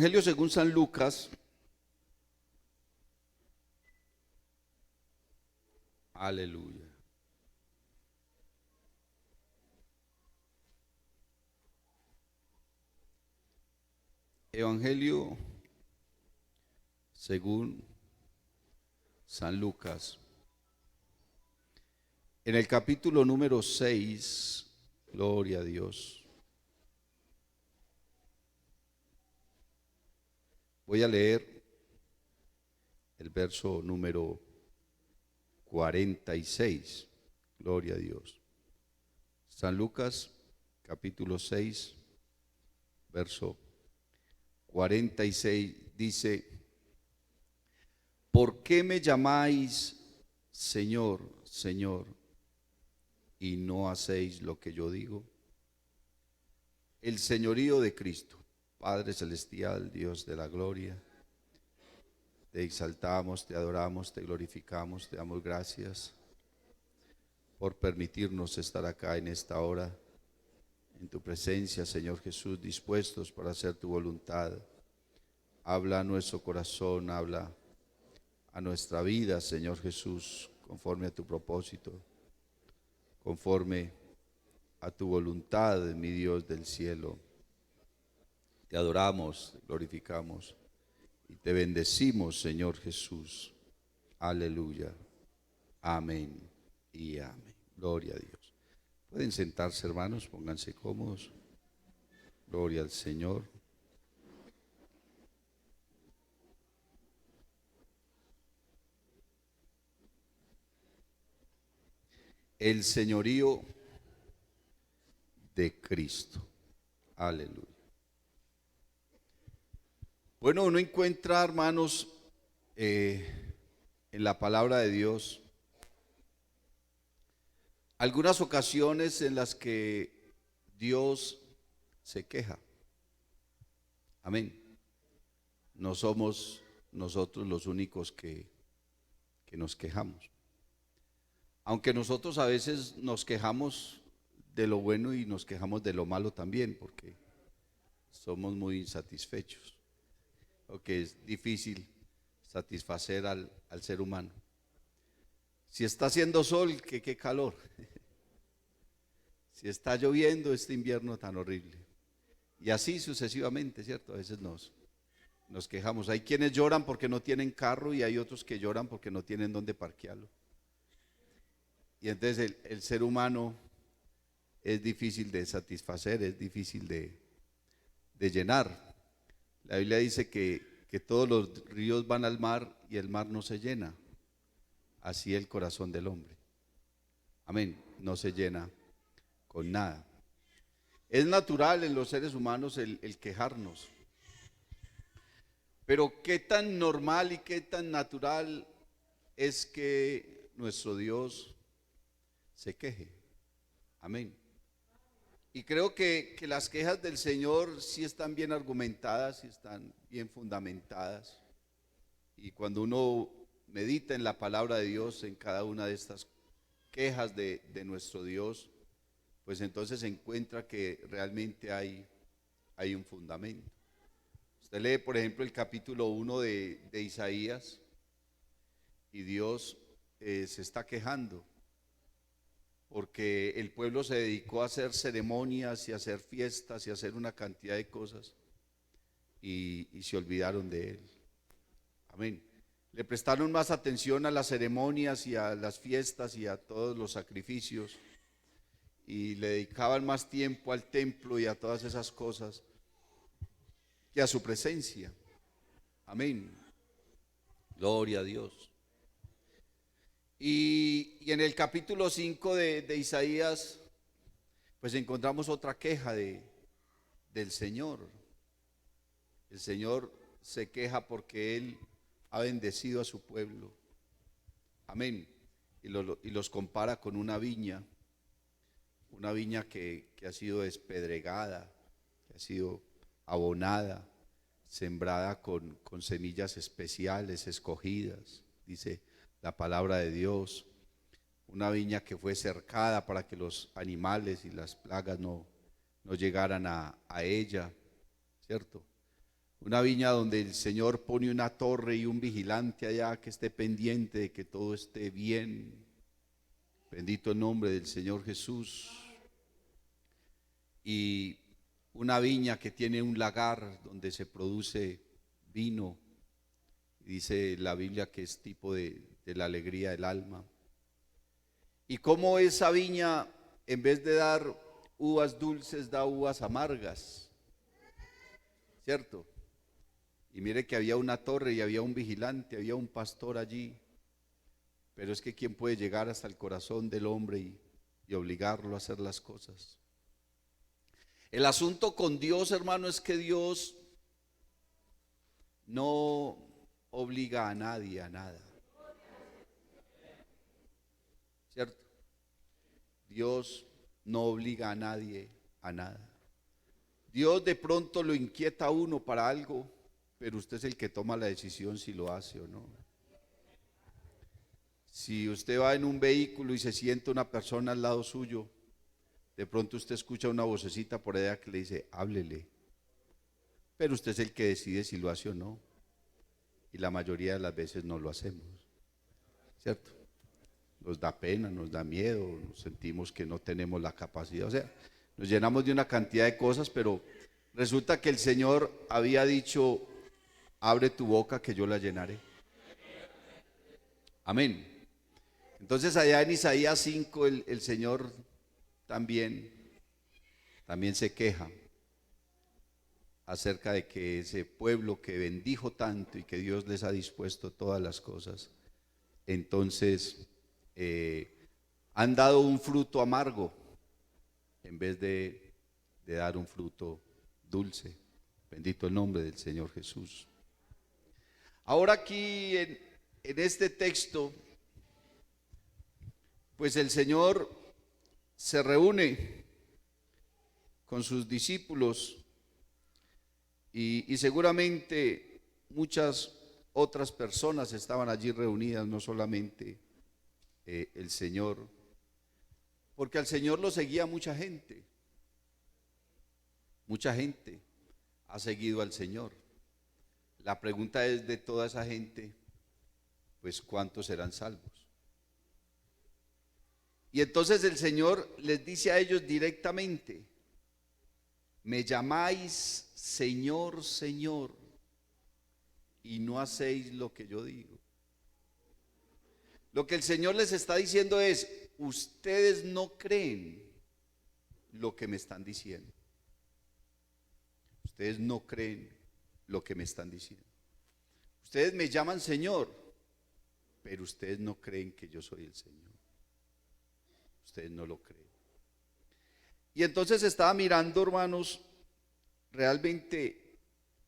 Evangelio según San Lucas, aleluya. Evangelio según San Lucas. En el capítulo número 6, gloria a Dios. Voy a leer el verso número 46, gloria a Dios. San Lucas, capítulo 6, verso 46, dice: ¿por qué me llamáis Señor, Señor, y no hacéis lo que yo digo? El señorío de Cristo, Padre celestial, Dios de la gloria, te exaltamos, te adoramos, te glorificamos, te damos gracias por permitirnos estar acá en esta hora, en tu presencia, Señor Jesús, dispuestos para hacer tu voluntad. Habla a nuestro corazón, habla a nuestra vida, Señor Jesús, conforme a tu propósito, conforme a tu voluntad, mi Dios del cielo. Te adoramos, te glorificamos y te bendecimos, Señor Jesús. Aleluya. Amén y amén. Gloria a Dios. Pueden sentarse, hermanos, pónganse cómodos. Gloria al Señor. El señorío de Cristo. Aleluya. Bueno, uno encuentra, hermanos, en la palabra de Dios algunas ocasiones en las que Dios se queja. Amén. No somos nosotros los únicos que nos quejamos. Aunque nosotros a veces nos quejamos de lo bueno y nos quejamos de lo malo también, porque somos muy insatisfechos. Porque es difícil satisfacer al ser humano. Si está haciendo sol, qué calor. Si está lloviendo, este invierno tan horrible. Y así sucesivamente, ¿cierto? A veces nos quejamos. Hay quienes lloran porque no tienen carro y hay otros que lloran porque no tienen dónde parquearlo. Y entonces el ser humano es difícil de satisfacer, es difícil de llenar. La Biblia dice que todos los ríos van al mar y el mar no se llena. Así el corazón del hombre. Amén. No se llena con nada. Es natural en los seres humanos el quejarnos. Pero qué tan normal y qué tan natural es que nuestro Dios se queje. Amén. Y creo que las quejas del Señor sí están bien argumentadas, sí están bien fundamentadas. Y cuando uno medita en la palabra de Dios, en cada una de estas quejas de nuestro Dios, pues entonces se encuentra que realmente hay un fundamento. Usted lee, por ejemplo, el capítulo 1 de Isaías y Dios se está quejando porque el pueblo se dedicó a hacer ceremonias y a hacer fiestas y a hacer una cantidad de cosas y se olvidaron de Él. Amén. Le prestaron más atención a las ceremonias y a las fiestas y a todos los sacrificios y le dedicaban más tiempo al templo y a todas esas cosas que a su presencia. Amén. Gloria a Dios. Y en el capítulo 5 de Isaías, pues encontramos otra queja del Señor. El Señor se queja porque Él ha bendecido a su pueblo. Amén. Y los compara con una viña que ha sido despedregada, que ha sido abonada, sembrada con semillas especiales, escogidas, dice la palabra de Dios. Una viña que fue cercada para que los animales y las plagas no llegaran a ella, ¿cierto? Una viña donde el Señor pone una torre y un vigilante allá que esté pendiente de que todo esté bien. Bendito el nombre del Señor Jesús. Y una viña que tiene un lagar donde se produce vino. Dice la Biblia que es tipo de la alegría del alma. Y cómo esa viña, en vez de dar uvas dulces, da uvas amargas, ¿cierto? Y mire que había una torre y había un vigilante, había un pastor allí. Pero es que ¿quién puede llegar hasta el corazón del hombre y obligarlo a hacer las cosas? El asunto con Dios, hermano, es que Dios no obliga a nadie a nada, ¿cierto? Dios no obliga a nadie a nada. Dios de pronto lo inquieta a uno para algo, pero usted es el que toma la decisión si lo hace o no. Si usted va en un vehículo y se siente una persona al lado suyo, de pronto usted escucha una vocecita por allá que le dice, háblele. Pero usted es el que decide si lo hace o no. Y la mayoría de las veces no lo hacemos, ¿cierto? Nos da pena, nos da miedo, nos sentimos que no tenemos la capacidad. O sea, nos llenamos de una cantidad de cosas, pero resulta que el Señor había dicho, abre tu boca que yo la llenaré. Amén. Entonces allá en Isaías 5 el Señor también se queja acerca de que ese pueblo que bendijo tanto y que Dios les ha dispuesto todas las cosas, entonces han dado un fruto amargo en vez de dar un fruto dulce. Bendito el nombre del Señor Jesús. Ahora aquí en este texto, pues el Señor se reúne con sus discípulos y seguramente muchas otras personas estaban allí reunidas, no solamente el Señor, porque al Señor lo seguía mucha gente. Mucha gente ha seguido al Señor. La pregunta es de toda esa gente, pues ¿cuántos serán salvos? Y entonces el Señor les dice a ellos directamente, me llamáis Señor, Señor, y no hacéis lo que yo digo. Lo que el Señor les está diciendo es, ustedes no creen lo que me están diciendo. Ustedes no creen lo que me están diciendo. Ustedes me llaman Señor, pero ustedes no creen que yo soy el Señor. Ustedes no lo creen. Y entonces estaba mirando, hermanos, realmente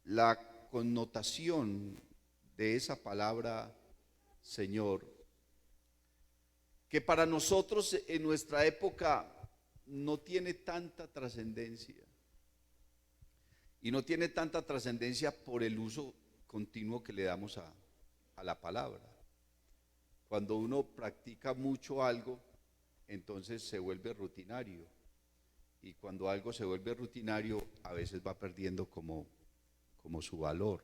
la connotación de esa palabra Señor, que para nosotros en nuestra época no tiene tanta trascendencia. Y no tiene tanta trascendencia por el uso continuo que le damos a la palabra. Cuando uno practica mucho algo, entonces se vuelve rutinario. Y cuando algo se vuelve rutinario, a veces va perdiendo como su valor.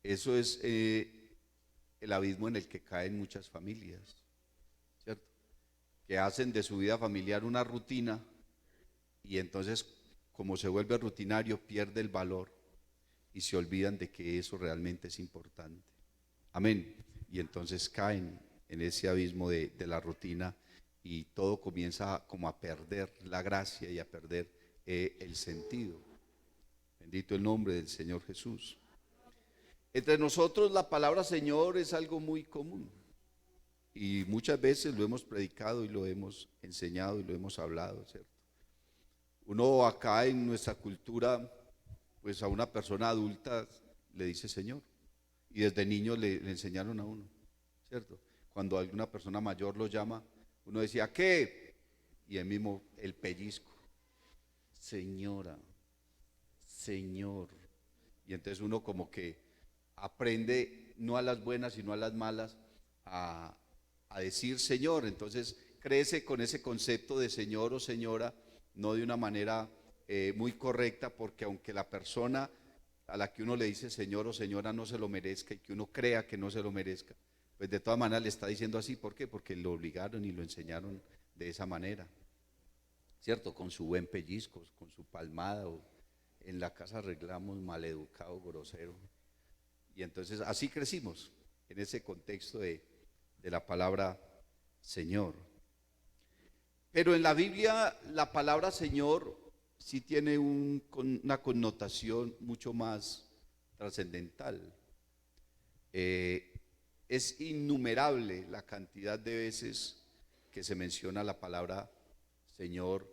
Eso es el abismo en el que caen muchas familias, ¿cierto? Que hacen de su vida familiar una rutina y entonces, como se vuelve rutinario, pierde el valor y se olvidan de que eso realmente es importante. Amén. Y entonces caen en ese abismo de la rutina y todo comienza como a perder la gracia y a perder el sentido. Bendito el nombre del Señor Jesús. Entre nosotros la palabra Señor es algo muy común y muchas veces lo hemos predicado y lo hemos enseñado y lo hemos hablado, ¿cierto? Uno acá en nuestra cultura, pues a una persona adulta le dice Señor y desde niño le enseñaron a uno, ¿cierto? Cuando alguna persona mayor lo llama, uno decía, ¿qué? Y él mismo, el pellizco. Señora, Señor. Y entonces uno como que aprende, no a las buenas, sino a las malas, a decir Señor. Entonces crece con ese concepto de Señor o Señora, no de una manera muy correcta, porque aunque la persona a la que uno le dice señor o señora no se lo merezca y que uno crea que no se lo merezca, pues de todas maneras le está diciendo así. ¿Por qué? Porque lo obligaron y lo enseñaron de esa manera, ¿cierto? Con su buen pellizco, con su palmada, o en la casa arreglamos maleducado, grosero. Y entonces así crecimos en ese contexto de la palabra Señor. Pero en la Biblia la palabra Señor sí tiene una connotación mucho más trascendental. Es innumerable la cantidad de veces que se menciona la palabra Señor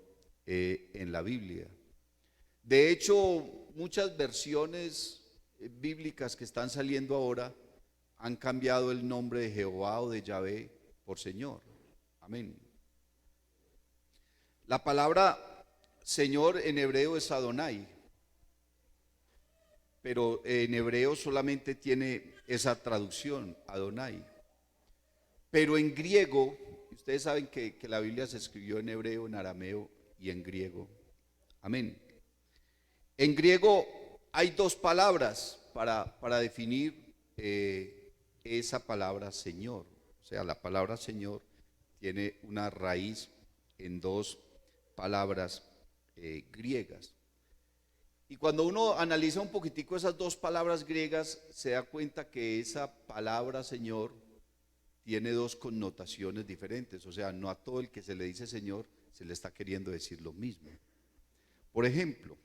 en la Biblia. De hecho, muchas versiones bíblicas que están saliendo ahora han cambiado el nombre de Jehová o de Yahvé por Señor. Amén. La palabra Señor en hebreo es Adonai, pero en hebreo solamente tiene esa traducción, Adonai. Pero en griego, ustedes saben que la Biblia se escribió en hebreo, en arameo y en griego. Amén. En griego hay dos palabras para definir esa palabra Señor. O sea, la palabra Señor tiene una raíz en dos palabras griegas. Y cuando uno analiza un poquitico esas dos palabras griegas, se da cuenta que esa palabra Señor tiene dos connotaciones diferentes. O sea, no a todo el que se le dice Señor se le está queriendo decir lo mismo. Por ejemplo,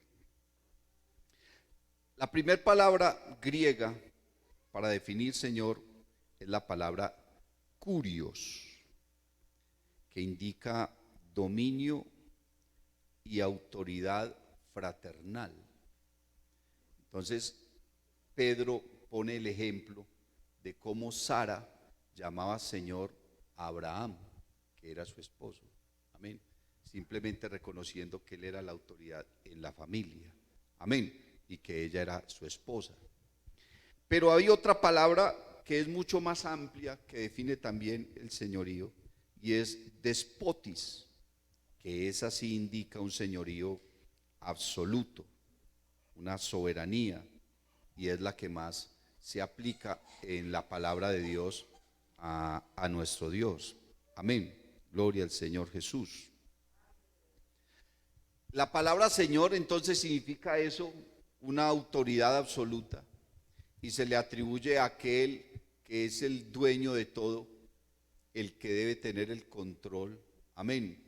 la primera palabra griega para definir Señor es la palabra kurios, que indica dominio y autoridad fraternal. Entonces, Pedro pone el ejemplo de cómo Sara llamaba Señor a Abraham, que era su esposo. Amén. Simplemente reconociendo que él era la autoridad en la familia. Amén. Y que ella era su esposa. Pero hay otra palabra que es mucho más amplia, que define también el señorío, y es despotis, que esa sí indica un señorío absoluto, una soberanía, y es la que más se aplica en la palabra de Dios a nuestro Dios. Amén. Gloria al Señor Jesús. La palabra Señor entonces significa eso, una autoridad absoluta, y se le atribuye a aquel que es el dueño de todo, el que debe tener el control. Amén.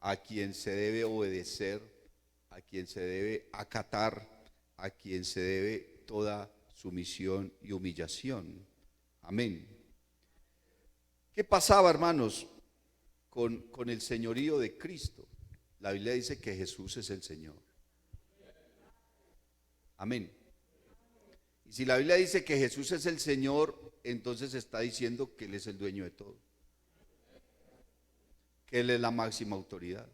A quien se debe obedecer, a quien se debe acatar, a quien se debe toda sumisión y humillación. Amén. ¿Qué pasaba, hermanos, con el señorío de Cristo? La Biblia dice que Jesús es el Señor. Amén. Y si la Biblia dice que Jesús es el Señor, entonces está diciendo que Él es el dueño de todo, que Él es la máxima autoridad,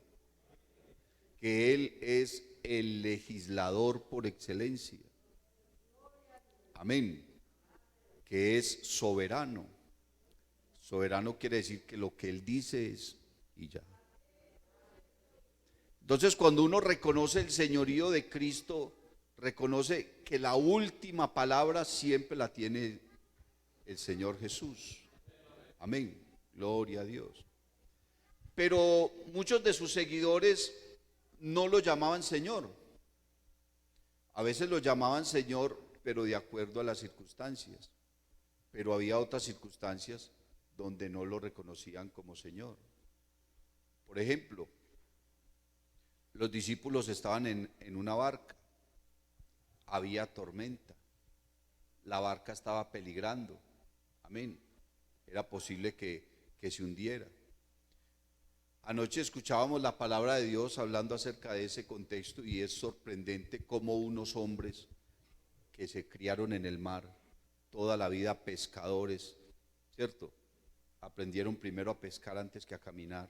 que Él es el legislador por excelencia. Amén. Que es soberano. Soberano quiere decir que lo que Él dice es y ya. Entonces, cuando uno reconoce el señorío de Cristo, reconoce que la última palabra siempre la tiene el Señor Jesús. Amén. Gloria a Dios. Pero muchos de sus seguidores no lo llamaban Señor. A veces lo llamaban Señor, pero de acuerdo a las circunstancias. Pero había otras circunstancias donde no lo reconocían como Señor. Por ejemplo, los discípulos estaban en una barca, había tormenta, la barca estaba peligrando, amén, era posible que se hundiera. Anoche escuchábamos la palabra de Dios hablando acerca de ese contexto, y es sorprendente cómo unos hombres que se criaron en el mar, toda la vida pescadores, ¿cierto? Aprendieron primero a pescar antes que a caminar.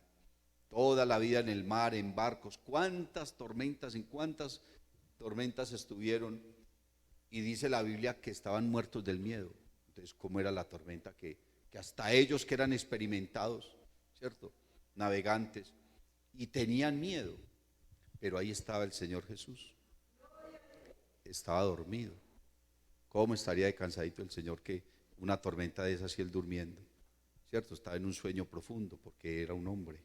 Toda la vida en el mar, en barcos. ¿Cuántas tormentas, en cuántas tormentas estuvieron? Y dice la Biblia que estaban muertos del miedo. Entonces, ¿cómo era la tormenta? Que hasta ellos, que eran experimentados, ¿cierto? Navegantes, y tenían miedo. Pero ahí estaba el Señor Jesús. Estaba dormido. ¿Cómo estaría de cansadito el Señor que una tormenta de esas y él durmiendo? ¿Cierto? Estaba en un sueño profundo porque era un hombre.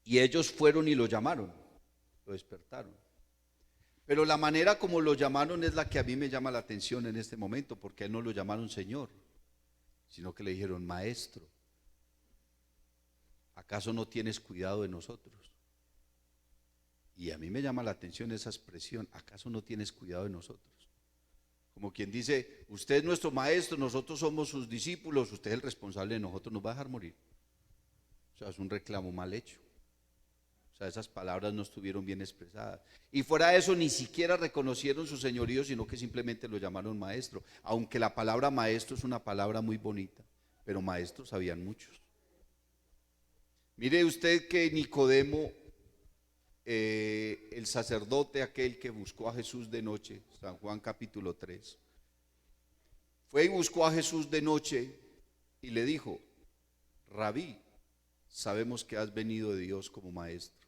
Y ellos fueron y lo llamaron, lo despertaron. Pero la manera como lo llamaron es la que a mí me llama la atención en este momento, porque a él no lo llamaron Señor, sino que le dijeron Maestro. ¿Acaso no tienes cuidado de nosotros? Y a mí me llama la atención esa expresión, ¿acaso no tienes cuidado de nosotros? Como quien dice, usted es nuestro maestro, nosotros somos sus discípulos, usted es el responsable de nosotros, nos va a dejar morir. O sea, es un reclamo mal hecho. O sea, esas palabras no estuvieron bien expresadas. Y fuera de eso, ni siquiera reconocieron su señorío, sino que simplemente lo llamaron maestro. Aunque la palabra maestro es una palabra muy bonita, pero maestros habían muchos. Mire usted que Nicodemo, el sacerdote aquel que buscó a Jesús de noche, San Juan capítulo 3, fue y buscó a Jesús de noche y le dijo, Rabí, sabemos que has venido de Dios como maestro,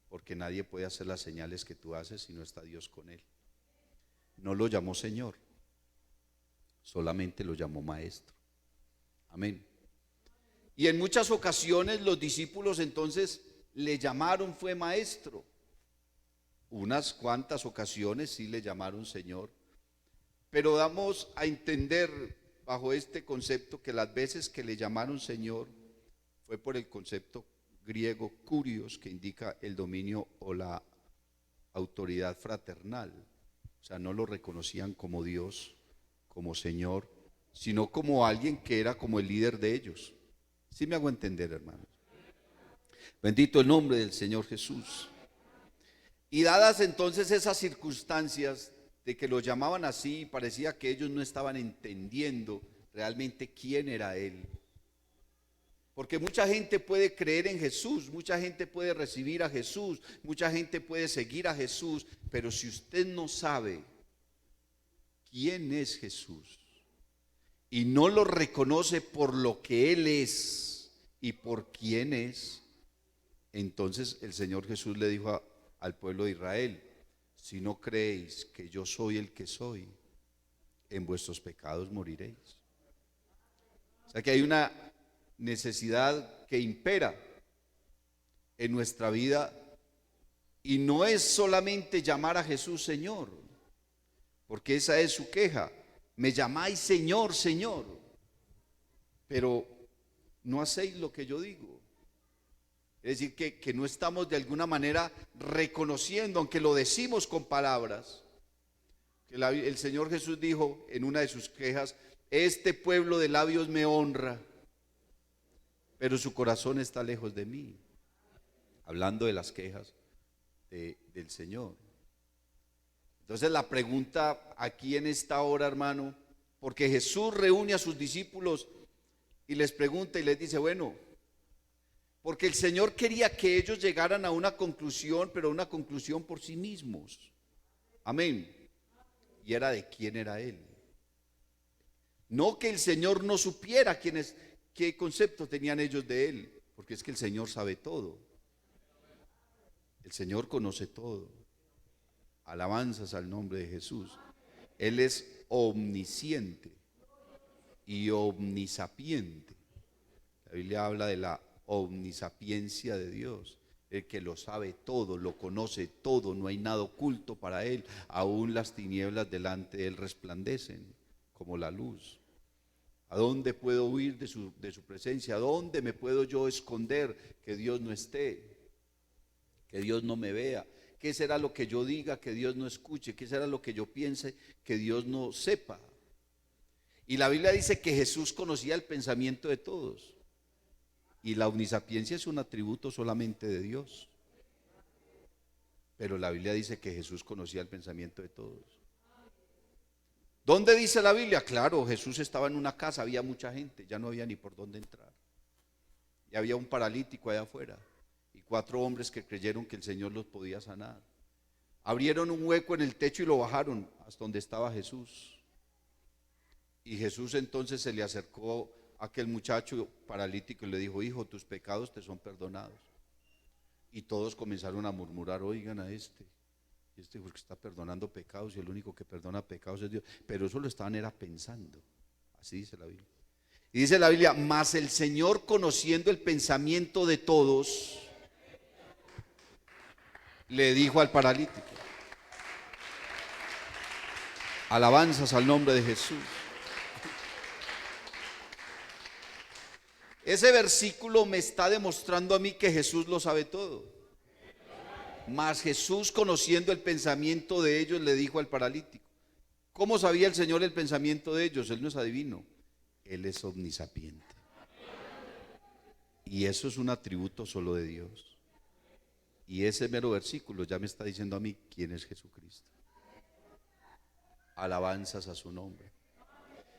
porque nadie puede hacer las señales que tú haces si no está Dios con él. No lo llamó Señor, solamente lo llamó maestro. Amén. Y en muchas ocasiones los discípulos entonces le llamaron fue maestro. Unas cuantas ocasiones sí le llamaron Señor. Pero damos a entender bajo este concepto que las veces que le llamaron Señor fue por el concepto griego kurios, que indica el dominio o la autoridad fraternal. O sea, no lo reconocían como Dios, como Señor, sino como alguien que era como el líder de ellos. ¿Sí me hago entender, hermanos? Bendito el nombre del Señor Jesús. Y dadas entonces esas circunstancias de que lo llamaban así, parecía que ellos no estaban entendiendo realmente quién era Él. Porque mucha gente puede creer en Jesús, mucha gente puede recibir a Jesús, mucha gente puede seguir a Jesús, pero si usted no sabe quién es Jesús y no lo reconoce por lo que Él es y por quién es, entonces el Señor Jesús le dijo al pueblo de Israel, si no creéis que yo soy el que soy, en vuestros pecados moriréis. O sea que hay una necesidad que impera en nuestra vida y no es solamente llamar a Jesús Señor, porque esa es su queja. Me llamáis Señor, Señor, pero no hacéis lo que yo digo. Es decir, que no estamos de alguna manera reconociendo, aunque lo decimos con palabras, que el Señor Jesús dijo en una de sus quejas, este pueblo de labios me honra, pero su corazón está lejos de mí. Hablando de las quejas del Señor. Entonces la pregunta aquí en esta hora, hermano, porque Jesús reúne a sus discípulos y les pregunta y les dice, bueno, porque el Señor quería que ellos llegaran a una conclusión, pero una conclusión por sí mismos. Amén. Y era de quién era Él. No que el Señor no supiera qué concepto tenían ellos de Él, porque es que el Señor sabe todo. El Señor conoce todo. Alabanzas al nombre de Jesús. Él es omnisciente y omnisapiente. La Biblia habla de la omnisapiencia de Dios, el que lo sabe todo, lo conoce todo, no hay nada oculto para Él, aún las tinieblas delante de Él resplandecen como la luz. ¿A dónde puedo huir de su presencia? ¿A dónde me puedo yo esconder que Dios no esté? Que Dios no me vea. ¿Qué será lo que yo diga que Dios no escuche? ¿Qué será lo que yo piense que Dios no sepa? Y la Biblia dice que Jesús conocía el pensamiento de todos. Y la omnisapiencia es un atributo solamente de Dios. Pero la Biblia dice que Jesús conocía el pensamiento de todos. ¿Dónde dice la Biblia? Claro, Jesús estaba en una casa, había mucha gente, ya no había ni por dónde entrar. Y había un paralítico allá afuera y 4 hombres que creyeron que el Señor los podía sanar. Abrieron un hueco en el techo y lo bajaron hasta donde estaba Jesús. Y Jesús entonces se le acercó a aquel muchacho paralítico y le dijo, hijo, tus pecados te son perdonados. Y todos comenzaron a murmurar, oigan a este. Y este porque está perdonando pecados y el único que perdona pecados es Dios. Pero eso lo estaban era pensando. Así dice la Biblia. Y dice la Biblia, mas el Señor, conociendo el pensamiento de todos, le dijo al paralítico. Alabanzas al nombre de Jesús. Ese versículo me está demostrando a mí que Jesús lo sabe todo. Mas Jesús, conociendo el pensamiento de ellos, le dijo al paralítico. ¿Cómo sabía el Señor el pensamiento de ellos? Él no es adivino, Él es omnisapiente. Y eso es un atributo solo de Dios. Y ese mero versículo ya me está diciendo a mí quién es Jesucristo. Alabanzas a su nombre.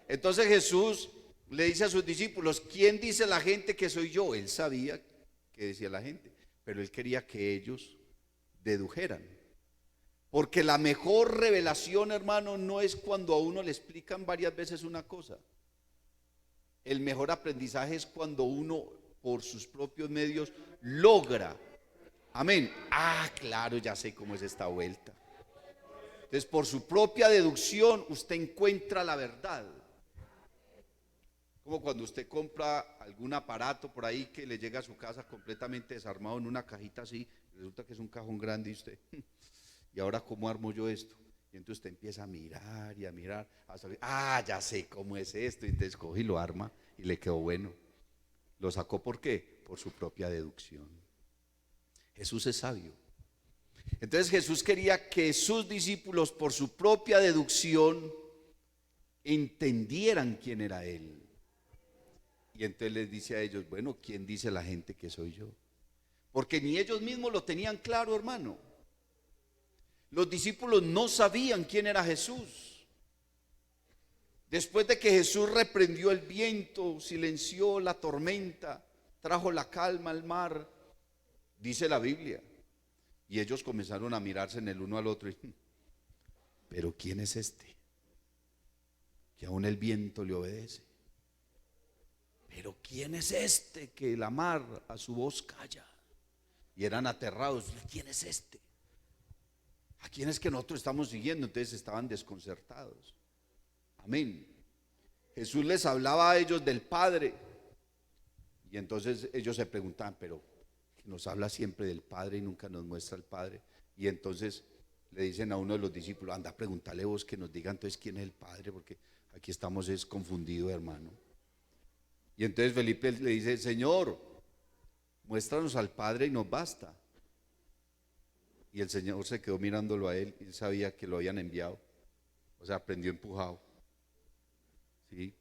Entonces Jesús le dice a sus discípulos, ¿quién dice la gente que soy yo? Él sabía que decía la gente, pero él quería que ellos dedujeran. Porque la mejor revelación, hermano, no es cuando a uno le explican varias veces una cosa. El mejor aprendizaje es cuando uno, por sus propios medios, logra. Amén. Ah, claro, ya sé cómo es esta vuelta. Entonces, por su propia deducción, usted encuentra la verdad. Como cuando usted compra algún aparato por ahí que le llega a su casa completamente desarmado en una cajita así, resulta que es un cajón grande y usted, ¿y ahora cómo armo yo esto? Y entonces usted empieza a mirar y a mirar, hasta que, ya sé cómo es esto, y entonces coge y lo arma y le quedó bueno. ¿Lo sacó por qué? Por su propia deducción. Jesús es sabio. Entonces Jesús quería que sus discípulos, por su propia deducción, entendieran quién era Él. Y entonces les dice a ellos, bueno, ¿quién dice la gente que soy yo? Porque ni ellos mismos lo tenían claro, hermano. Los discípulos no sabían quién era Jesús. Después de que Jesús reprendió el viento, silenció la tormenta, trajo la calma al mar, dice la Biblia. Y ellos comenzaron a mirarse en el uno al otro. Pero ¿quién es este? Que aún el viento le obedece. Pero ¿quién es este que la mar a su voz calla? Y eran aterrados. ¿Quién es este? ¿A quién es que nosotros estamos siguiendo? Entonces estaban desconcertados. Amén. Jesús les hablaba a ellos del Padre. Y entonces ellos se preguntaban, pero nos habla siempre del Padre y nunca nos muestra al Padre. Y entonces le dicen a uno de los discípulos, anda, pregúntale vos que nos diga entonces quién es el Padre, porque aquí estamos es confundidos, hermano. Y entonces Felipe le dice, Señor, muéstranos al Padre y nos basta. Y el Señor se quedó mirándolo a él y él sabía que lo habían enviado. O sea, aprendió empujado. ¿Sí?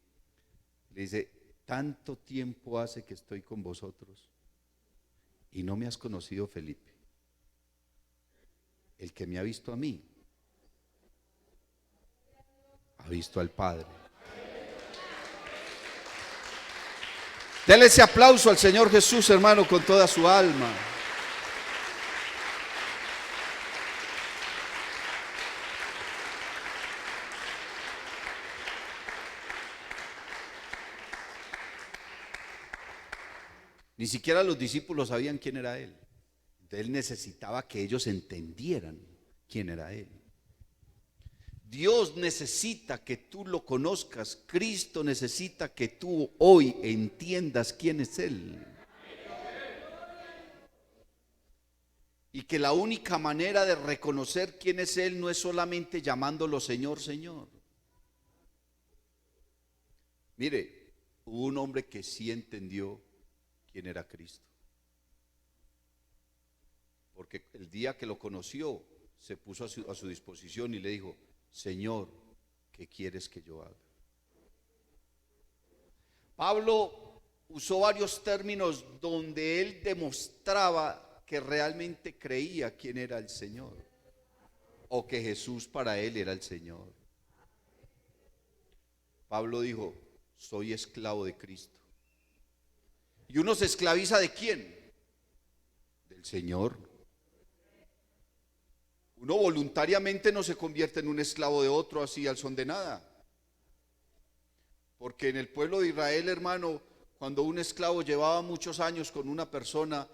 Le dice, tanto tiempo hace que estoy con vosotros y no me has conocido, Felipe. El que me ha visto a mí, ha visto al Padre. Dele ese aplauso al Señor Jesús, hermano, con toda su alma. Ni siquiera los discípulos sabían quién era Él. Entonces Él necesitaba que ellos entendieran quién era Él. Dios necesita que tú lo conozcas. Cristo necesita que tú hoy entiendas quién es Él. Y que la única manera de reconocer quién es Él no es solamente llamándolo Señor, Señor. Mire, hubo un hombre que sí entendió quién era Cristo. Porque el día que lo conoció, se puso a su disposición y le dijo, Señor, ¿qué quieres que yo haga? Pablo usó varios términos donde él demostraba que realmente creía quién era el Señor, o que Jesús para él era el Señor. Pablo dijo, soy esclavo de Cristo. ¿Y uno se esclaviza de quién? Del Señor. Uno voluntariamente no se convierte en un esclavo de otro así al son de nada. Porque en el pueblo de Israel, hermano, cuando un esclavo llevaba muchos años con una persona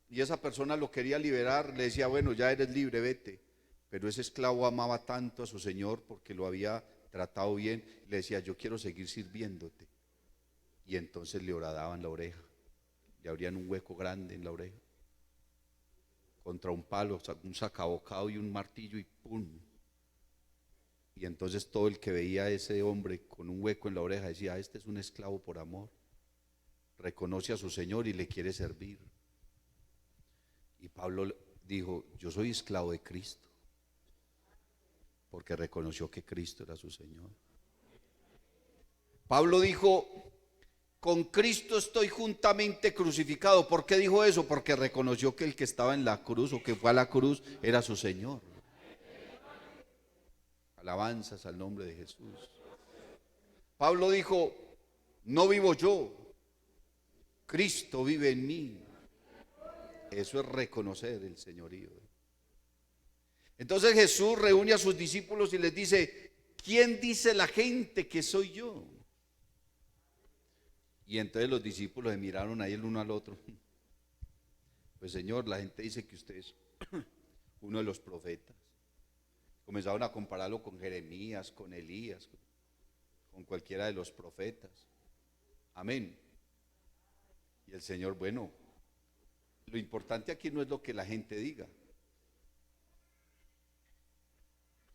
y esa persona lo quería liberar, le decía, bueno, ya eres libre, vete. Pero ese esclavo amaba tanto a su señor porque lo había tratado bien. Le decía, yo quiero seguir sirviéndote. Y entonces le horadaban la oreja. Le abrían un hueco grande en la oreja. Contra un palo, un sacabocado y un martillo y ¡pum! Y entonces todo el que veía a ese hombre con un hueco en la oreja decía, este es un esclavo por amor. Reconoce a su señor y le quiere servir. Y Pablo dijo, yo soy esclavo de Cristo, porque reconoció que Cristo era su Señor. Pablo dijo, con Cristo estoy juntamente crucificado. ¿Por qué dijo eso? Porque reconoció que el que estaba en la cruz o que fue a la cruz era su Señor. Alabanzas al nombre de Jesús. Pablo dijo, no vivo yo, Cristo vive en mí. Eso es reconocer el señorío. Entonces Jesús reúne a sus discípulos y les dice, ¿quién dice la gente que soy yo? Y entonces los discípulos se miraron ahí el uno al otro. Pues Señor, la gente dice que usted es uno de los profetas. Comenzaron a compararlo con Jeremías, con Elías, con cualquiera de los profetas. Amén. Y el Señor, bueno, lo importante aquí no es lo que la gente diga.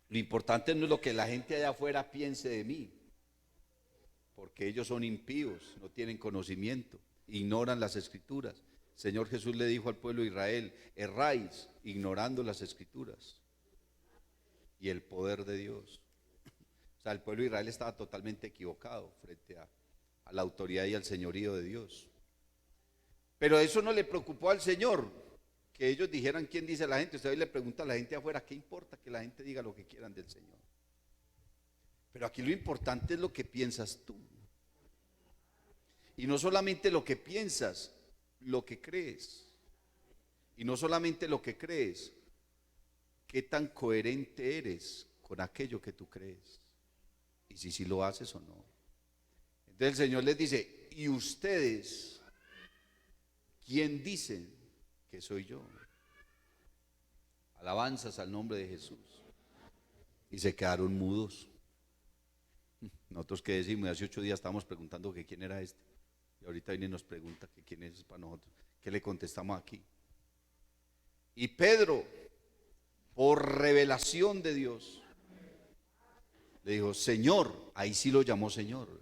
Lo importante no es lo que la gente allá afuera piense de mí, porque ellos son impíos, no tienen conocimiento, ignoran las escrituras. El Señor Jesús le dijo al pueblo de Israel, erráis ignorando las escrituras y el poder de Dios. O sea, el pueblo de Israel estaba totalmente equivocado frente a la autoridad y al señorío de Dios. Pero eso no le preocupó al Señor, que ellos dijeran quién dice la gente. Usted hoy le pregunta a la gente afuera, ¿qué importa que la gente diga lo que quieran del Señor? Pero aquí lo importante es lo que piensas tú. Y no solamente lo que piensas, lo que crees. Y no solamente lo que crees, qué tan coherente eres con aquello que tú crees. Y si lo haces o no. Entonces el Señor les dice, ¿y ustedes quién dicen que soy yo? Alabanzas al nombre de Jesús. Y se quedaron mudos. Nosotros qué decimos, hace 8 días estábamos preguntando que quién era este. Y ahorita viene y nos pregunta que quién es para nosotros. ¿Qué le contestamos aquí? Y Pedro, por revelación de Dios, le dijo, Señor, ahí sí lo llamó Señor.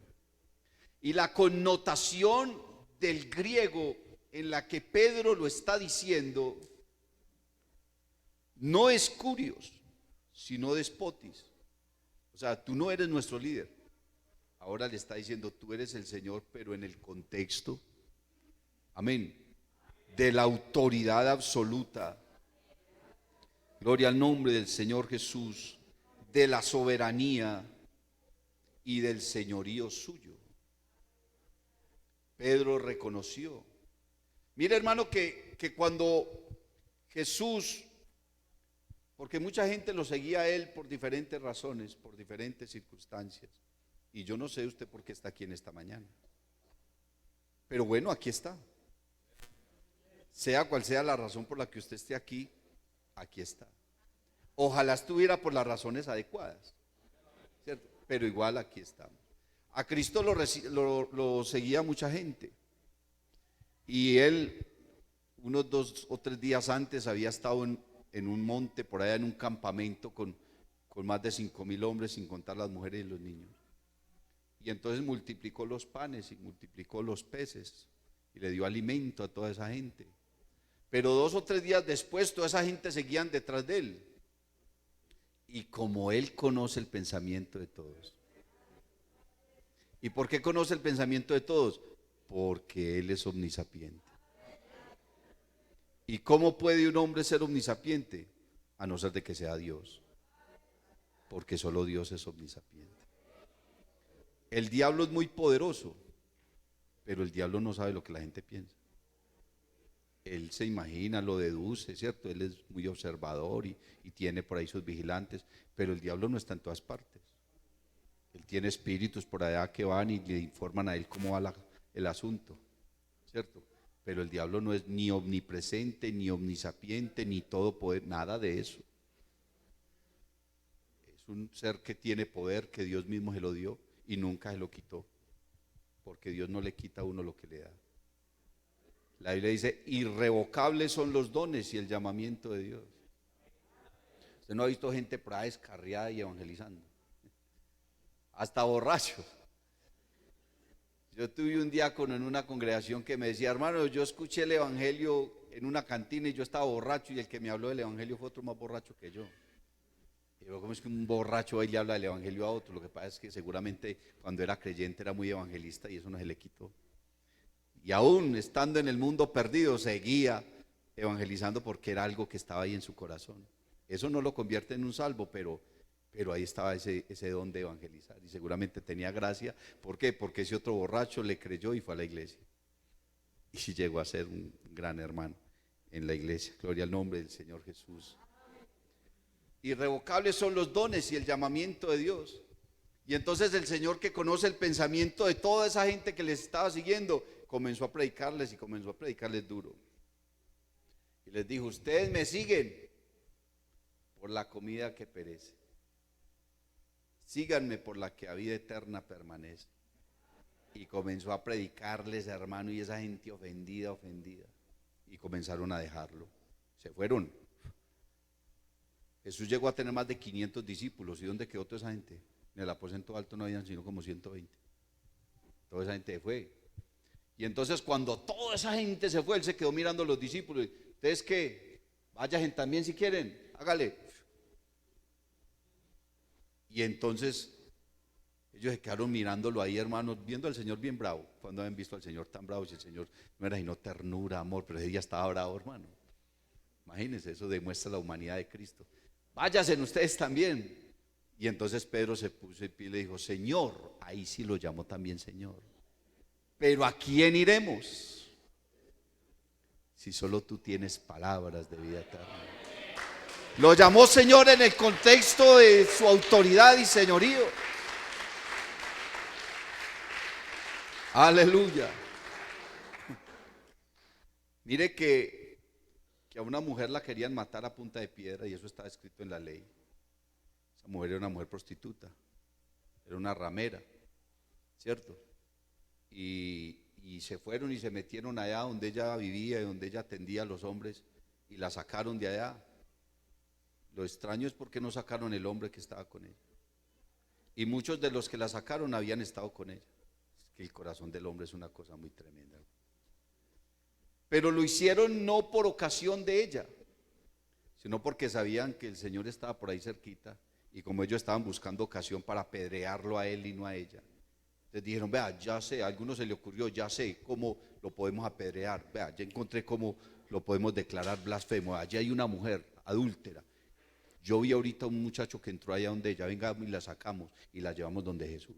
Y la connotación del griego en la que Pedro lo está diciendo no es curios, sino despotis. O sea, tú no eres nuestro líder. Ahora le está diciendo, tú eres el Señor, pero en el contexto, amén, de la autoridad absoluta. Gloria al nombre del Señor Jesús, de la soberanía y del señorío suyo. Pedro reconoció. Mira, hermano, que cuando Jesús, porque mucha gente lo seguía a él por diferentes razones, por diferentes circunstancias, y yo no sé usted por qué está aquí en esta mañana, pero bueno, aquí está. Sea cual sea la razón por la que usted esté aquí, aquí está. Ojalá estuviera por las razones adecuadas, ¿cierto? Pero igual aquí estamos. A Cristo lo seguía mucha gente. Y él, unos 2 o 3 días antes, había estado en un monte, por allá en un campamento con más de 5,000 hombres, sin contar las mujeres y los niños. Y entonces multiplicó los panes y multiplicó los peces y le dio alimento a toda esa gente. Pero 2 o 3 días después, toda esa gente seguían detrás de él. Y como él conoce el pensamiento de todos. ¿Y por qué conoce el pensamiento de todos? Porque él es omnisapiente. ¿Y cómo puede un hombre ser omnisapiente? A no ser de que sea Dios. Porque solo Dios es omnisapiente. El diablo es muy poderoso, pero el diablo no sabe lo que la gente piensa. Él se imagina, lo deduce, ¿cierto? Él es muy observador y tiene por ahí sus vigilantes, pero el diablo no está en todas partes. Él tiene espíritus por allá que van y le informan a él cómo va el asunto, ¿cierto? Pero el diablo no es ni omnipresente, ni omnisapiente, ni todo poder, nada de eso. Es un ser que tiene poder, que Dios mismo se lo dio y nunca se lo quitó, porque Dios no le quita a uno lo que le da. La Biblia dice, irrevocables son los dones y el llamamiento de Dios. Usted no ha visto gente por ahí descarriada y evangelizando, hasta borrachos. Yo tuve un diácono en una congregación que me decía, hermano, yo escuché el evangelio en una cantina y yo estaba borracho y el que me habló del evangelio fue otro más borracho que yo. Y yo, ¿cómo es que un borracho ahí le habla del evangelio a otro? Lo que pasa es que seguramente cuando era creyente era muy evangelista y eso no se le quitó. Y aún estando en el mundo perdido, seguía evangelizando porque era algo que estaba ahí en su corazón. Eso no lo convierte en un salvo, pero ahí estaba ese don de evangelizar. Y seguramente tenía gracia. ¿Por qué? Porque ese otro borracho le creyó y fue a la iglesia. Y llegó a ser un gran hermano en la iglesia. Gloria al nombre del Señor Jesús. Irrevocables son los dones y el llamamiento de Dios. Y entonces el Señor, que conoce el pensamiento de toda esa gente que les estaba siguiendo, comenzó a predicarles y comenzó a predicarles duro. Y les dijo, ustedes me siguen por la comida que perece. Síganme por la que a vida eterna permanece. Y comenzó a predicarles, hermano, y esa gente ofendida. Y comenzaron a dejarlo. Se fueron. Jesús llegó a tener más de 500 discípulos. ¿Y dónde quedó toda esa gente? En el aposento alto no habían sino como 120. Toda esa gente fue. Y entonces cuando toda esa gente se fue, él se quedó mirando a los discípulos. ¿Ustedes qué? Vayan también si quieren, hágale. Y entonces ellos se quedaron mirándolo ahí, hermanos, viendo al Señor bien bravo. Cuando habían visto al Señor tan bravo, si el Señor no era sino ternura, amor, pero ese día estaba bravo, hermano. Imagínense, eso demuestra la humanidad de Cristo. Váyanse ustedes también. Y entonces Pedro se puso en pie y le dijo, Señor, ahí sí lo llamó también Señor. Pero ¿a quién iremos? Si solo tú tienes palabras de vida eterna. Lo llamó Señor en el contexto de su autoridad y señorío. Aleluya. Mire que a una mujer la querían matar a punta de piedra y eso está escrito en la ley. Esa mujer era una mujer prostituta, era una ramera, ¿cierto? Y se fueron y se metieron allá donde ella vivía y donde ella atendía a los hombres y la sacaron de allá. Lo extraño es porque no sacaron el hombre que estaba con ella. Y muchos de los que la sacaron habían estado con ella. Es que el corazón del hombre es una cosa muy tremenda. Pero lo hicieron no por ocasión de ella, sino porque sabían que el Señor estaba por ahí cerquita y como ellos estaban buscando ocasión para apedrearlo a él y no a ella. Les dijeron, vea, ya sé, a algunos se le ocurrió, ya sé cómo lo podemos apedrear, vea, ya encontré cómo lo podemos declarar blasfemo, allí hay una mujer adúltera. Yo vi ahorita un muchacho que entró allá donde ella, venga y la sacamos y la llevamos donde Jesús.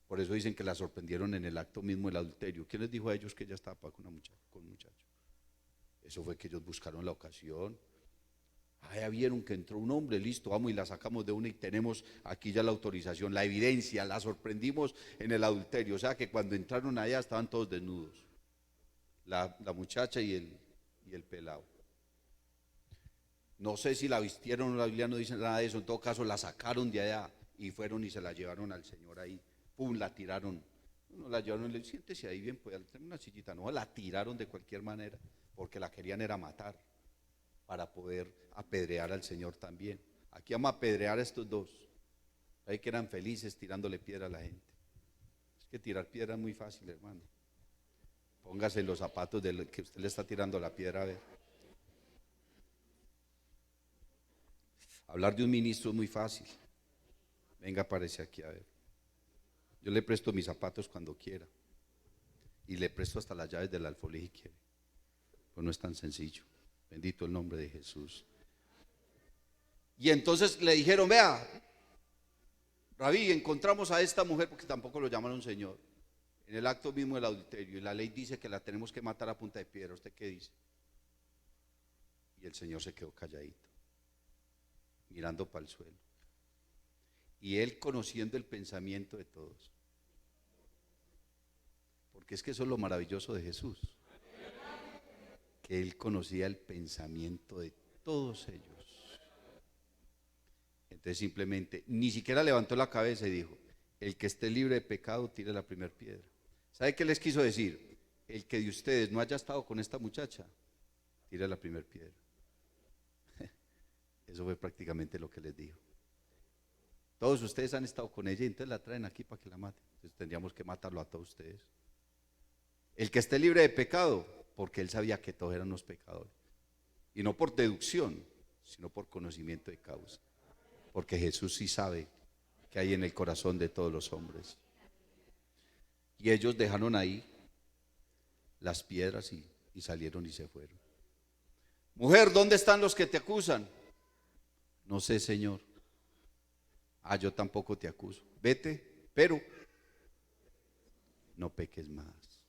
Por eso dicen que la sorprendieron en el acto mismo del adulterio. ¿Quién les dijo a ellos que ella estaba con un muchacho? Eso fue que ellos buscaron la ocasión. Ya vieron que entró un hombre, listo, vamos y la sacamos de una y tenemos aquí ya la autorización, la evidencia, la sorprendimos en el adulterio. O sea que cuando entraron allá estaban todos desnudos, la muchacha y el pelado. No sé si la vistieron, la Biblia no dice nada de eso, en todo caso la sacaron de allá y fueron y se la llevaron al Señor ahí, pum, la tiraron. No la llevaron y le dijeron, siéntese ahí bien, pues tener una sillita. No, la tiraron de cualquier manera, porque la querían era matar, para poder apedrear al Señor también. Aquí vamos a apedrear a estos dos. Ahí que eran felices tirándole piedra a la gente. Es que tirar piedra es muy fácil, hermano. Póngase en los zapatos del que usted le está tirando la piedra a ver. Hablar de un ministro es muy fácil. Venga, aparece aquí a ver. Yo le presto mis zapatos cuando quiera. Y le presto hasta las llaves del alfolí si quiere. Pues no es tan sencillo. Bendito el nombre de Jesús. Y entonces le dijeron, vea, Rabí, encontramos a esta mujer, porque tampoco lo llamaron Señor, en el acto mismo del adulterio. Y la ley dice que la tenemos que matar a punta de piedra. ¿Usted qué dice? Y el Señor se quedó calladito, mirando para el suelo. Y él conociendo el pensamiento de todos. Porque es que eso es lo maravilloso de Jesús. Que él conocía el pensamiento de todos ellos. Entonces Entonces simplemente, ni siquiera levantó la cabeza y dijo, el que esté libre de pecado, tire la primera piedra. ¿Sabe qué les quiso decir? El que de ustedes no haya estado con esta muchacha, tire la primera piedra. Eso fue prácticamente lo que les dijo. Todos ustedes han estado con ella y entonces la traen aquí para que la maten. Entonces tendríamos que matarlo a todos ustedes. El que esté libre de pecado, porque él sabía que todos eran los pecadores. Y no por deducción, sino por conocimiento de causa. Porque Jesús sí sabe que hay en el corazón de todos los hombres. Y ellos dejaron ahí las piedras y salieron y se fueron. Mujer, ¿dónde están los que te acusan? No sé, Señor. Yo tampoco te acuso. Vete, pero no peques más.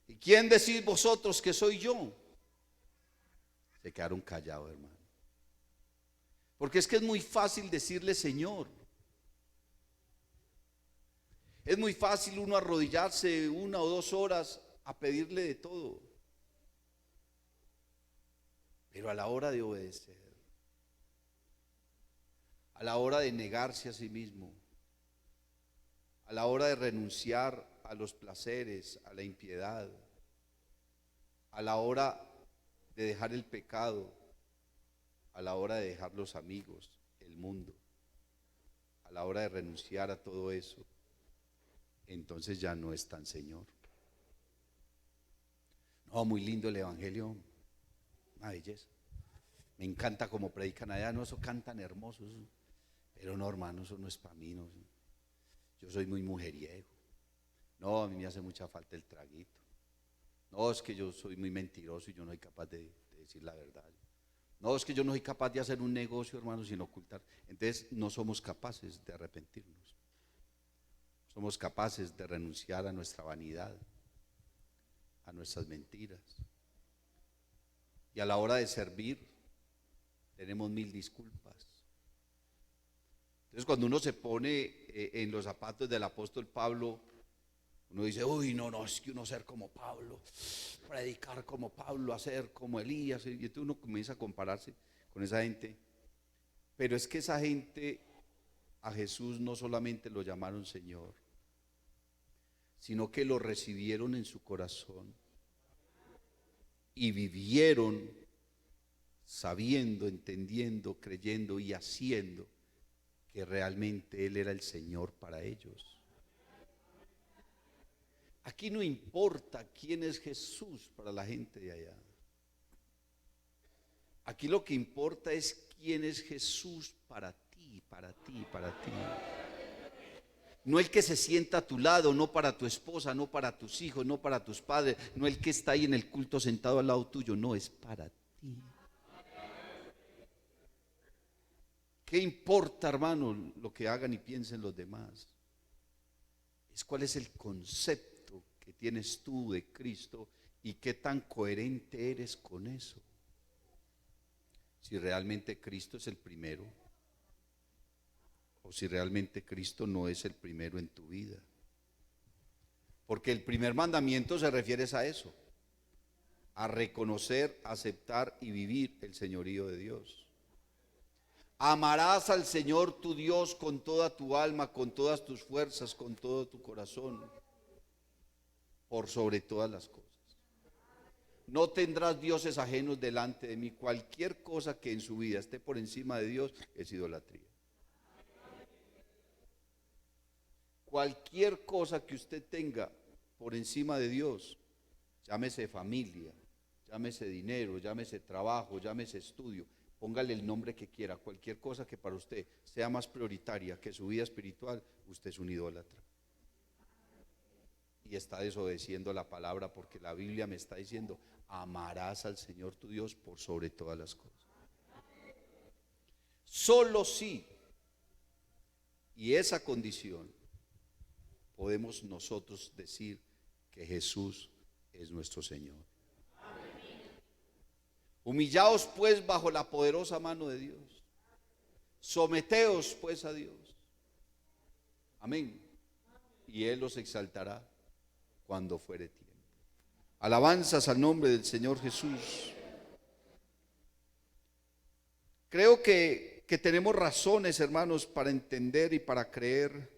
¿Y quién decís vosotros que soy yo? Se quedaron callados, hermano. Porque es que es muy fácil decirle Señor. Es muy fácil uno arrodillarse 1 o 2 horas a pedirle de todo. Pero a la hora de obedecer, a la hora de negarse a sí mismo, a la hora de renunciar a los placeres, a la impiedad, a la hora de dejar el pecado, a la hora de dejar los amigos, el mundo, a la hora de renunciar a todo eso, entonces ya no es tan Señor. No, muy lindo el evangelio, una belleza. Me encanta como predican allá, no, eso cantan hermoso, eso. Pero no, hermano, eso no es para mí, no. Yo soy muy mujeriego. No, a mí me hace mucha falta el traguito. No, es que yo soy muy mentiroso y yo no soy capaz de decir la verdad. No, es que yo no soy capaz de hacer un negocio, hermano, sin ocultar. Entonces no somos capaces de arrepentirnos. Somos capaces de renunciar a nuestra vanidad, a nuestras mentiras. Y a la hora de servir, tenemos 1000 disculpas. Entonces cuando uno se pone en los zapatos del apóstol Pablo, uno dice, uy, no, es que uno ser como Pablo, predicar como Pablo, hacer como Elías, y entonces uno comienza a compararse con esa gente. Pero es que esa gente a Jesús no solamente lo llamaron Señor, sino que lo recibieron en su corazón y vivieron sabiendo, entendiendo, creyendo y haciendo que realmente Él era el Señor para ellos. Aquí no importa quién es Jesús para la gente de allá. Aquí lo que importa es quién es Jesús para ti, para ti, para ti. No el que se sienta a tu lado, no para tu esposa, no para tus hijos, no para tus padres, no el que está ahí en el culto sentado al lado tuyo, no, es para ti. ¿Qué importa, hermano, lo que hagan y piensen los demás? Es cuál es el concepto que tienes tú de Cristo y qué tan coherente eres con eso. Si realmente Cristo es el primero o si realmente Cristo no es el primero en tu vida. Porque el primer mandamiento se refiere a eso, a reconocer, aceptar y vivir el señorío de Dios. Amarás al Señor tu Dios con toda tu alma, con todas tus fuerzas, con todo tu corazón, por sobre todas las cosas. No tendrás dioses ajenos delante de mí. Cualquier cosa que en su vida esté por encima de Dios es idolatría. Cualquier cosa que usted tenga por encima de Dios, llámese familia, llámese dinero, llámese trabajo, llámese estudio, póngale el nombre que quiera, cualquier cosa que para usted sea más prioritaria que su vida espiritual, usted es un idólatra. Y está desobedeciendo la palabra porque la Biblia me está diciendo, amarás al Señor tu Dios por sobre todas las cosas. Solo sí, y esa condición, podemos nosotros decir que Jesús es nuestro Señor. Humillaos pues bajo la poderosa mano de Dios. Someteos pues a Dios. Amén. Y Él los exaltará cuando fuere tiempo. Alabanzas al nombre del Señor Jesús. Creo que que tenemos razones, hermanos, para entender y para creer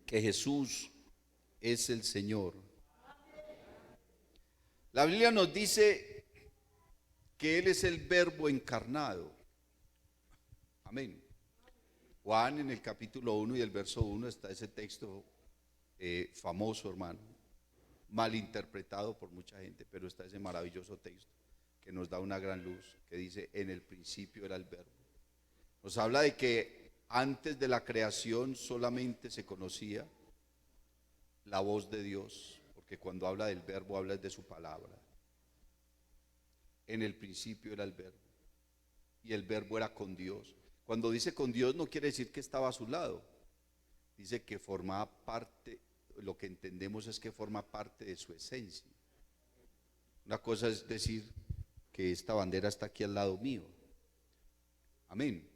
que Jesús es el Señor. La Biblia nos dice que Él es el Verbo encarnado. Amén. Juan, en el capítulo 1 y el verso 1 está ese texto famoso, hermano, mal interpretado por mucha gente, pero está ese maravilloso texto que nos da una gran luz, que dice: en el principio era el Verbo. Nos habla de que antes de la creación solamente se conocía la voz de Dios, porque cuando habla del Verbo habla de su palabra. En el principio era el Verbo, y el Verbo era con Dios. Cuando dice con Dios no quiere decir que estaba a su lado, dice que formaba parte, lo que entendemos es que forma parte de su esencia. Una cosa es decir que esta bandera está aquí al lado mío, amén.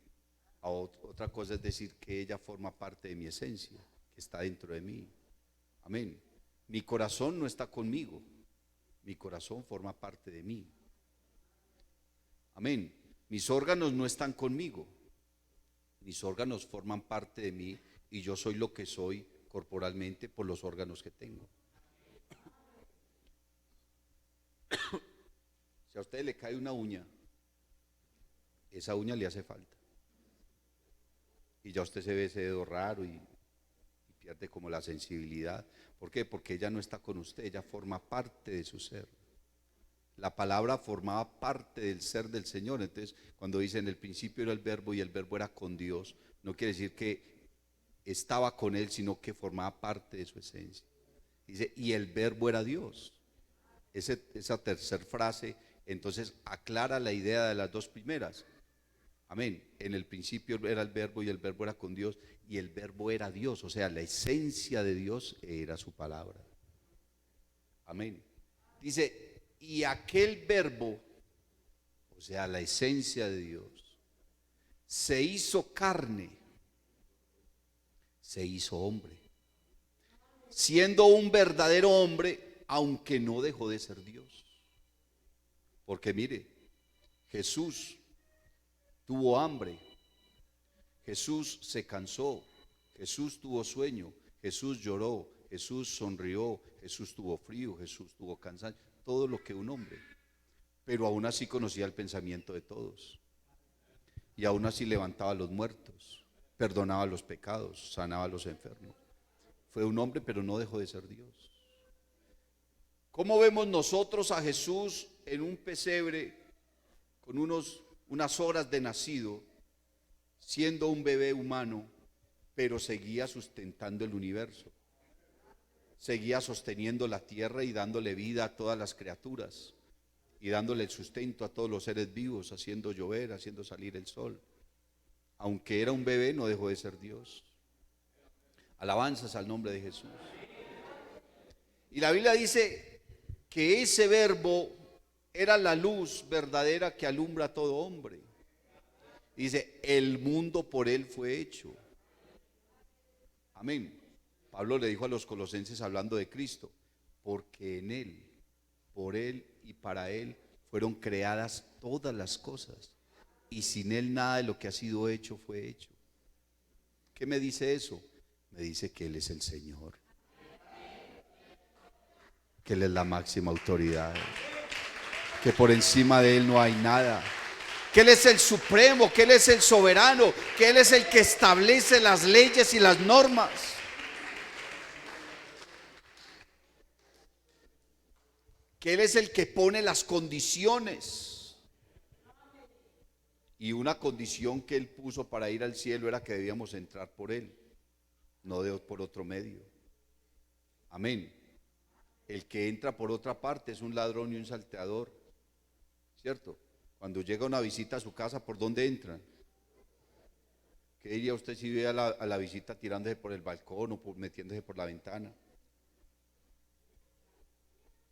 Otra cosa es decir que ella forma parte de mi esencia, que está dentro de mí, amén. Mi corazón no está conmigo, mi corazón forma parte de mí, amén. Mis órganos no están conmigo, mis órganos forman parte de mí, y yo soy lo que soy corporalmente por los órganos que tengo. Si a usted le cae una uña, esa uña le hace falta, y ya usted se ve ese dedo raro y pierde como la sensibilidad. ¿Por qué? Porque ella no está con usted, ella forma parte de su ser. La palabra formaba parte del ser del Señor. Entonces, cuando dice en el principio era el Verbo y el Verbo era con Dios, no quiere decir que estaba con Él, sino que formaba parte de su esencia. Dice, y el Verbo era Dios. Esa tercera frase entonces aclara la idea de las dos primeras. Amén. En el principio era el Verbo y el Verbo era con Dios, y el Verbo era Dios. O sea, la esencia de Dios era su palabra. Amén. Dice, y aquel Verbo, o sea, la esencia de Dios, se hizo carne, se hizo hombre, siendo un verdadero hombre, aunque no dejó de ser Dios. Porque mire, Jesús tuvo hambre, Jesús se cansó, Jesús tuvo sueño, Jesús lloró, Jesús sonrió, Jesús tuvo frío, Jesús tuvo cansancio, todo lo que un hombre. Pero aún así conocía el pensamiento de todos, y aún así levantaba a los muertos, perdonaba los pecados, sanaba a los enfermos. Fue un hombre, pero no dejó de ser Dios. ¿Cómo vemos nosotros a Jesús en un pesebre con unas horas de nacido, siendo un bebé humano, pero seguía sustentando el universo? Seguía sosteniendo la tierra y dándole vida a todas las criaturas, y dándole el sustento a todos los seres vivos, haciendo llover, haciendo salir el sol. Aunque era un bebé, no dejó de ser Dios. Alabanzas al nombre de Jesús. Y la Biblia dice que ese Verbo era la luz verdadera que alumbra a todo hombre. Dice, el mundo por Él fue hecho. Amén. Pablo le dijo a los colosenses, hablando de Cristo, porque en Él, por Él y para Él fueron creadas todas las cosas, y sin Él nada de lo que ha sido hecho fue hecho. ¿Qué me dice eso? Me dice que Él es el Señor, que Él es la máxima autoridad, que por encima de Él no hay nada, que Él es el supremo, que Él es el soberano, que Él es el que establece las leyes y las normas. Que Él es el que pone las condiciones. Y una condición que Él puso para ir al cielo era que debíamos entrar por Él, no por otro medio. Amén. El que entra por otra parte es un ladrón y un salteador, ¿cierto? Cuando llega una visita a su casa, ¿por dónde entran? ¿Qué diría usted si ve a la visita tirándose por el balcón o metiéndose por la ventana?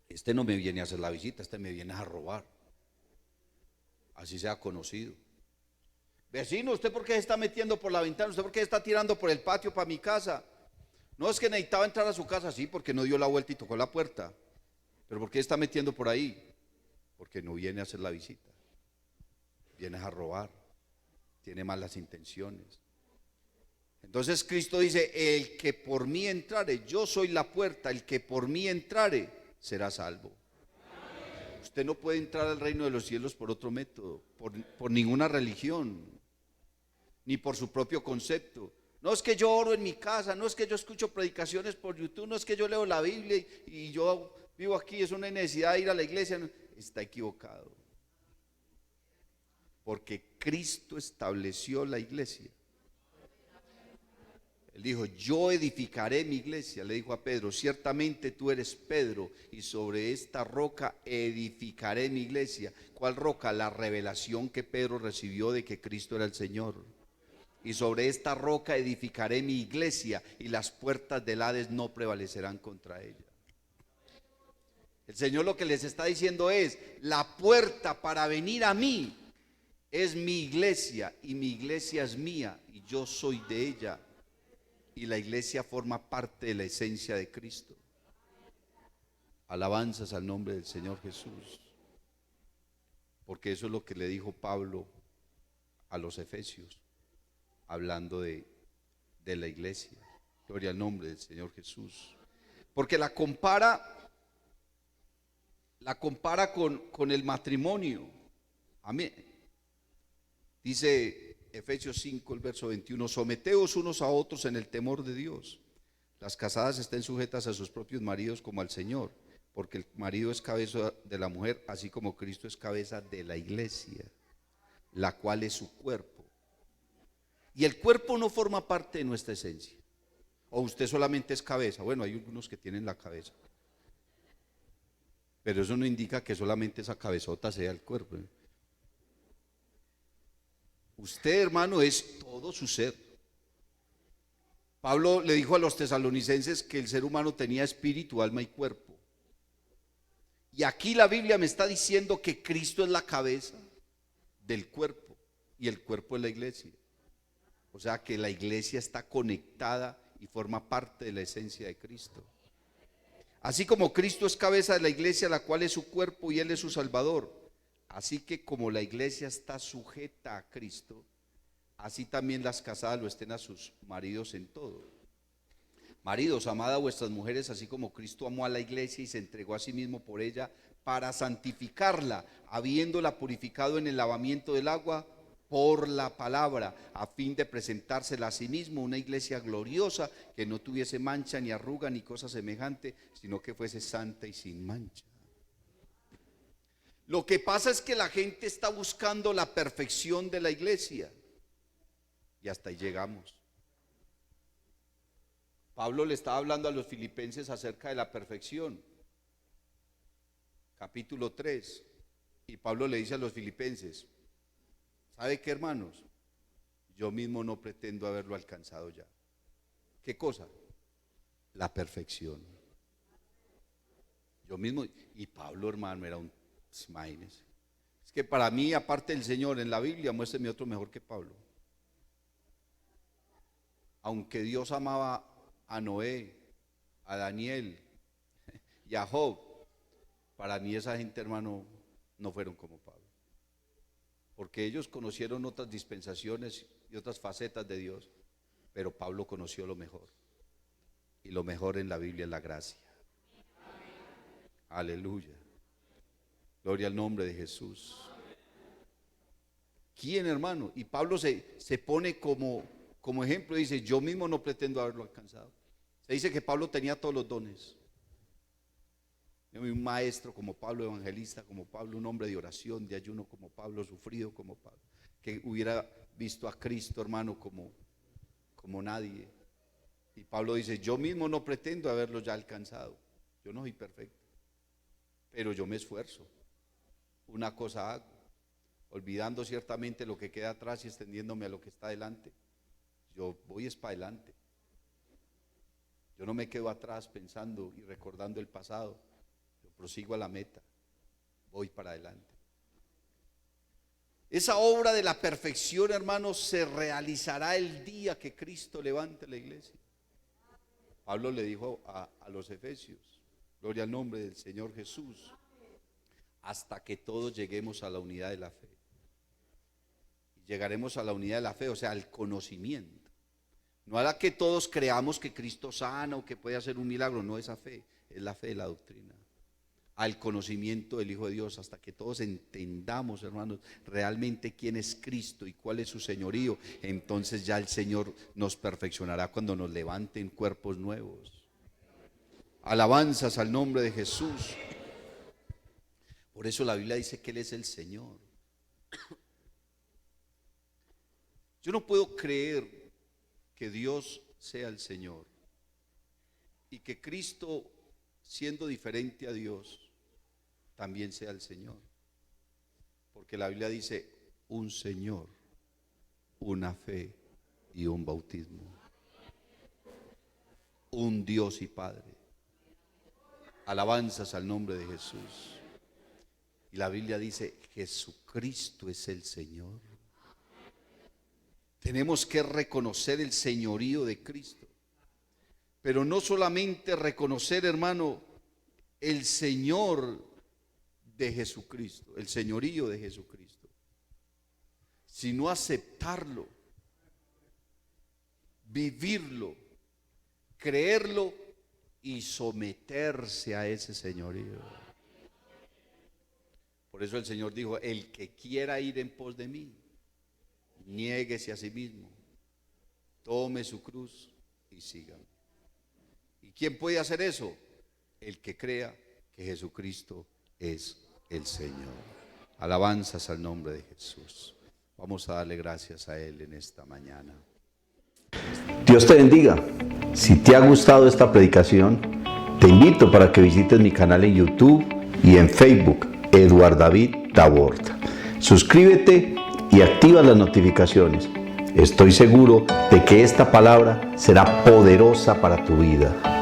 Este no me viene a hacer la visita, este me viene a robar. Así sea conocido. Vecino, ¿usted por qué se está metiendo por la ventana? ¿Usted por qué se está tirando por el patio para mi casa? No, es que necesitaba entrar a su casa, sí, porque no dio la vuelta y tocó la puerta. ¿Pero por qué está metiendo por ahí? Porque no viene a hacer la visita. vienes a robar, tiene malas intenciones. Entonces Cristo dice, el que por mí entrare, yo soy la puerta, el que por mí entrare será salvo. Usted no puede entrar al reino de los cielos por otro método, por ninguna religión, ni por su propio concepto. No es que yo oro en mi casa, no es que yo escucho predicaciones por YouTube, no es que yo leo la Biblia y yo vivo aquí, es una necesidad de ir a la iglesia. No, está equivocado. Porque Cristo estableció la iglesia. Él dijo, yo edificaré mi iglesia. Le dijo a Pedro, ciertamente tú eres Pedro y sobre esta roca edificaré mi iglesia. ¿Cuál roca? La revelación que Pedro recibió de que Cristo era el Señor. Y sobre esta roca edificaré mi iglesia y las puertas del Hades no prevalecerán contra ella. El Señor lo que les está diciendo es, la puerta para venir a mí es mi iglesia y mi iglesia es mía y yo soy de ella. Y la iglesia forma parte de la esencia de Cristo. Alabanzas al nombre del Señor Jesús. Porque eso es lo que le dijo Pablo a los efesios, hablando de la iglesia. Gloria al nombre del Señor Jesús. Porque la compara con el matrimonio. Amén. Dice Efesios 5, el verso 21, someteos unos a otros en el temor de Dios. Las casadas estén sujetas a sus propios maridos como al Señor, porque el marido es cabeza de la mujer, así como Cristo es cabeza de la iglesia, la cual es su cuerpo. Y el cuerpo no forma parte de nuestra esencia. O usted solamente es cabeza. Bueno, hay algunos que tienen la cabeza. Pero eso no indica que solamente esa cabezota sea el cuerpo. Usted, hermano, es todo su ser. Pablo le dijo a los tesalonicenses que el ser humano tenía espíritu, alma y cuerpo. Y aquí la Biblia me está diciendo que Cristo es la cabeza del cuerpo y el cuerpo es la iglesia. O sea que la iglesia está conectada y forma parte de la esencia de Cristo. Así como Cristo es cabeza de la iglesia, la cual es su cuerpo y Él es su Salvador. Así que como la iglesia está sujeta a Cristo, así también las casadas lo estén a sus maridos en todo. Maridos, amad a vuestras mujeres, así como Cristo amó a la iglesia y se entregó a sí mismo por ella para santificarla, habiéndola purificado en el lavamiento del agua por la palabra, a fin de presentársela a sí mismo una iglesia gloriosa, que no tuviese mancha ni arruga ni cosa semejante, sino que fuese santa y sin mancha. Lo que pasa es que la gente está buscando la perfección de la iglesia y hasta ahí llegamos. Pablo le estaba hablando a los filipenses acerca de la perfección, capítulo 3, y Pablo le dice a los filipenses, ¿sabe qué, hermanos? Yo mismo no pretendo haberlo alcanzado ya. ¿Qué cosa? La perfección. Yo mismo, y Pablo, hermano, era un, imagínense. Es que para mí, aparte del Señor en la Biblia, muéstreme otro mejor que Pablo. Aunque Dios amaba a Noé, a Daniel y a Job, para mí esa gente, hermano, no fueron como Pablo. Porque ellos conocieron otras dispensaciones y otras facetas de Dios, pero Pablo conoció lo mejor. Y lo mejor en la Biblia es la gracia. Aleluya. Gloria al nombre de Jesús. ¿Quién, hermano? Y Pablo se pone como ejemplo, dice, yo mismo no pretendo haberlo alcanzado. Se dice que Pablo tenía todos los dones. Un maestro como Pablo, evangelista como Pablo, un hombre de oración, de ayuno como Pablo, sufrido como Pablo, que hubiera visto a Cristo, hermano, como nadie. Y Pablo dice, yo mismo no pretendo haberlo ya alcanzado. Yo no soy perfecto, pero yo me esfuerzo. Una cosa hago, olvidando ciertamente lo que queda atrás y extendiéndome a lo que está adelante. Yo voy es para adelante. Yo no me quedo atrás pensando y recordando el pasado. Yo prosigo a la meta. Voy para adelante. Esa obra de la perfección, hermanos, se realizará el día que Cristo levante la iglesia. Pablo le dijo a los efesios, gloria al nombre del Señor Jesús, hasta que todos lleguemos a la unidad de la fe. llegaremos a la unidad de la fe, o sea, al conocimiento. No a la que todos creamos que Cristo sana o que puede hacer un milagro, no esa fe, es la fe de la doctrina. Al conocimiento del Hijo de Dios, hasta que todos entendamos, hermanos, realmente quién es Cristo y cuál es su señorío. Entonces ya el Señor nos perfeccionará cuando nos levanten cuerpos nuevos. Alabanzas al nombre de Jesús. Por eso la Biblia dice que Él es el Señor. Yo no puedo creer que Dios sea el Señor y que Cristo, siendo diferente a Dios, también sea el Señor. Porque la Biblia dice un Señor, una fe y un bautismo. Un Dios y Padre. Alabanzas al nombre de Jesús. Y la Biblia dice Jesucristo es el Señor. Tenemos que reconocer el señorío de Cristo. Pero no solamente reconocer, hermano, el Señor de Jesucristo, el señorío de Jesucristo, sino aceptarlo, vivirlo, creerlo y someterse a ese señorío. Por eso el Señor dijo, el que quiera ir en pos de mí, niéguese a sí mismo, tome su cruz y sígame. ¿Y quién puede hacer eso? El que crea que Jesucristo es el Señor. Alabanzas al nombre de Jesús. Vamos a darle gracias a Él en esta mañana. Dios te bendiga. Si te ha gustado esta predicación, te invito para que visites mi canal en YouTube y en Facebook, Eduard David Tabort. Suscríbete y activa las notificaciones. Estoy seguro de que esta palabra será poderosa para tu vida.